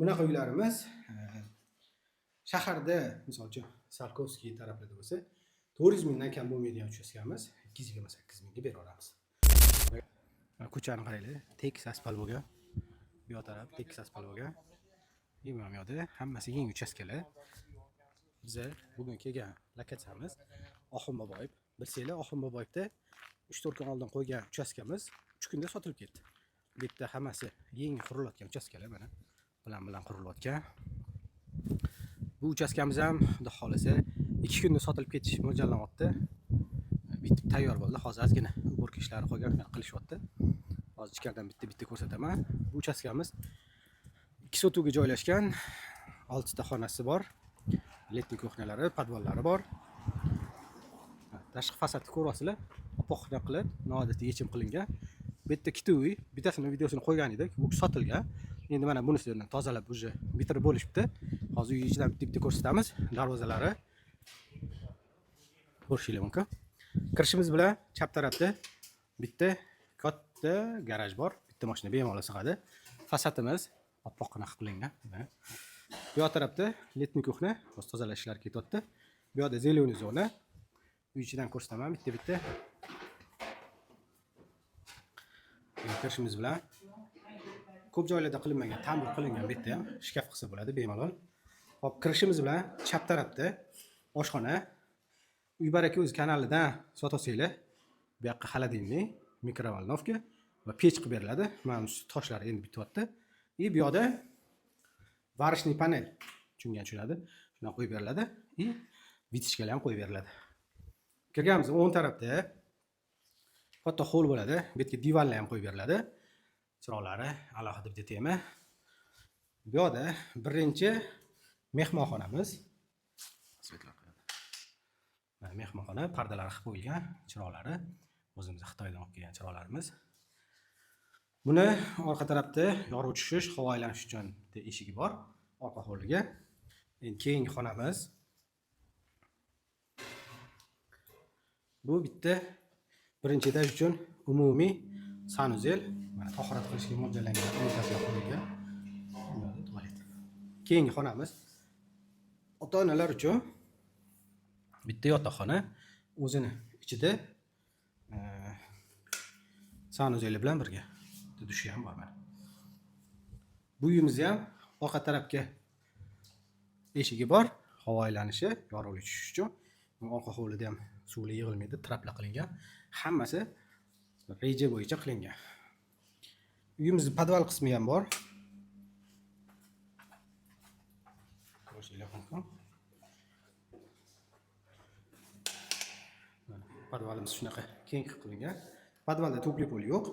Bunaqa uylarimiz shaharda, misol uchun Salkovskiy taraflarda bo'lsa, 400 mingdan kam bo'lmaydigan uchastkamiz 228 mingga bera olamiz. Ko'chani qaranglar, tekis asfalt bo'lgan. Bu yoq taraf tekis asfalt bo'lgan. Mana bu yoqda hammasi yangi uchastkalar. Biz bugun kelgan lokatsiyamiz Oxunboboyev. Bilsanglar, Oxunboboyevda 3-4 kun oldin qo'ygan uchastkamiz 3 kunda sotilib ketdi. Bu yerda hammasi yangi qurilayotgan uchastkalar mana. Bilan qurilayotgan. Bu uchastkamiz ham xudo xolasa 2 kunda sotilib ketish mo'ljallanyapti. Bitib tayyor bo'ldi. Hozir ozgina uborka ishlari qolgan, qilishyapti. Hozir ichkaridan bitta ko'rsataman. Bu uchastkamiz 2 sotuvga joylashgan. 6 ta xonasi bor. Letniy kuxnalari, podvallari bor. Tashqi fasadni ko'ryapsizlar. Opoqdan qilib, noodatiy yechim qilingan. Bu yerda ikkita uy, bittasini videosini qo'ygan edik. Bu sotilgan. Endi mana bunisini tozalab уже bitirib bo'lishibdi. Hozir uy ichidan bitta ko'rsatamiz. Darvozalari ko'rishinglar mumkin. Kirishimiz bilan chap tarafda bitta katta garaj bor. Bitta mashina bemalol sig'adi. Fasadimiz oppoq qilingan. Bu yoq tarafda letniy kuxna, o'z tozalash ishlari ketyapti. Bu yoqda zeleniy zona. Uy ichidan ko'rsataman bitta. Kirishimiz bilan ko'p joylarda qilinmagan, ta'mir qilingan bitta ham shkaf qilsa bo'ladi bemalol. Hop, kirishimiz bilan chap tarafda oshxona. Uy baraka o'z kanalidan sotosanglar, bu yoqqa xolodilnik, mikrovolnovka va pech qilib beriladi. Mana shu toshlar endi bityapti. Bu yoqda varishniy panel, tushunadi. Shuna qo'yib beriladi. Vitishkalar ham qo'yib beriladi. Kirganimiz o'ng tarafda katta hol bo'ladi. Bu yerga divanlar ham qo'yib beriladi. Chiroqlari alohida bitta tema. Bu yoqda birinchi mehmonxonamiz. Mana mehmonxona, pardalari qilib qo'yilgan, chiroqlari o'zimiz Xitoydan olib kelgan chiroqlarimiz. Buni orqa tarafda yorug' tushish, havo aylanish uchun eshigi bor orqa hovliga. Endi keyingi xonamiz. Bu bitta birinchi etaj uchun umumiy sanuzel, mana tahorat qilishga mo'ljallangan unitazlar qo'yilgan. Tualet. Keyingi xonamiz ota-onalar uchun bitta yotoqxona, o'zini ichida sanuzeli bilan birga dushi ham bor mana. Bu uyimizni ham orqa tarafga eshigi bor, havo aylanishi, yorug'lik tushish uchun. Orqa hovlida ham suvli yig'ilmaydi, traplar qilingan. Hammasi reja bo'yicha qilingan. Uyimizning podval qismi ham bor. Ko'rishinglar mumkin. Podvalimiz shunaqa keng qilib qilingan. Podvalda tupli pol yo'q,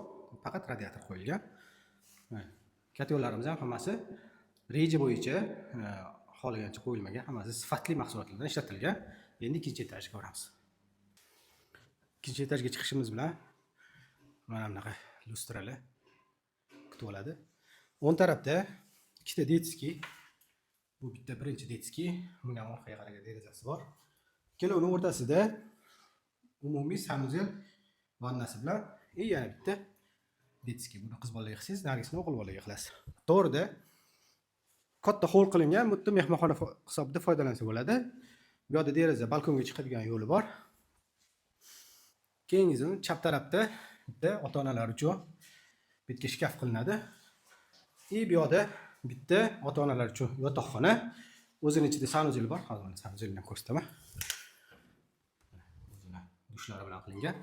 faqat radiator qo'yilgan. Katyonlarimiz ham hammasi reja bo'yicha xohlagancha qo'yilmagan, hammasi sifatli mahsulotlardan ishlatilgan. Endi ikkinchi etajga boramiz. Ikkinchi etajga chiqishimiz bilan mana bunaqa lustralar kutib oladi. O'ng tarafda ikkita detskiy. Bu bitta birinchi detskiy, bunga orqaga qaragan derazasi bor. Ikkalovning o'rtasida umumiy sanuzel vannasi bilan yana bitta detskiy. Buni qiz bolaga qilsangiz, narigisini o'g'il bolaga qilasiz. To'g'rida katta hol qilingan, bu yerda mehmonxona hisobida foydalansa bo'ladi. Bu yoqda deraza, balkonga chiqadigan yo'li bor. Keyingisini chap tarafda bitta ota-onalar uchun bitta shkaf qilinadi. Bu yoqda bitta ota-onalar uchun yotoqxona, o'zining ichida sanuzel bor. Hozir mana sanuzelni ko'rsataman. O'zining dushlari bilan qilingan.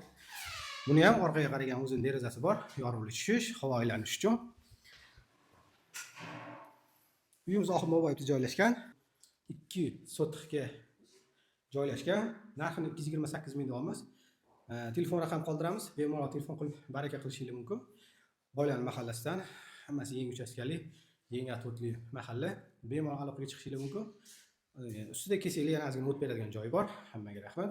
Buni ham orqaga qaragan o'zining derazasi bor, yorug'lik tushish, havo aylanish uchun. Uyimiz Oxunboboyevda joylashgan. 2 sotixga joylashgan. Narxini 228 ming deyapmiz. Telefon raqam qoldiramiz. Bemalol telefon qilib baraka qilishingiz mumkin. Boylan mahallasidan, hammasi yangi uchastkali, yangi atotli mahalla. Bemalol aloqaga chiqishingiz mumkin. Ustida kelsanglar yana ozgina o't beradigan joyi bor. Hammaga rahmat.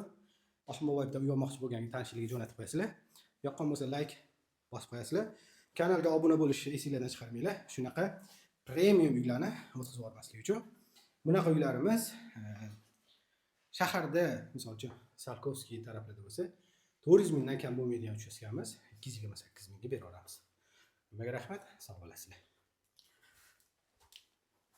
Oxunboboyevda uy olmoqchi bo'lgan tanishlarga jo'natib qo'yasizlar. Yoqqan bo'lsa like bosib qo'yasizlar. Kanalga obuna bo'lishni esingizdan chiqarmanglar. Shunaqa premium uylarni o'tkazib yubormaslik uchun. Bunaqa uylarimiz shaharda, misol uchun Salkovskiy taraflarda bo'lsa, 400 mingdan kam bo'lmaydigan uchastkamiz 228 mingga bera olamiz. Nimaga rahmat, sog' bo'lasizlar.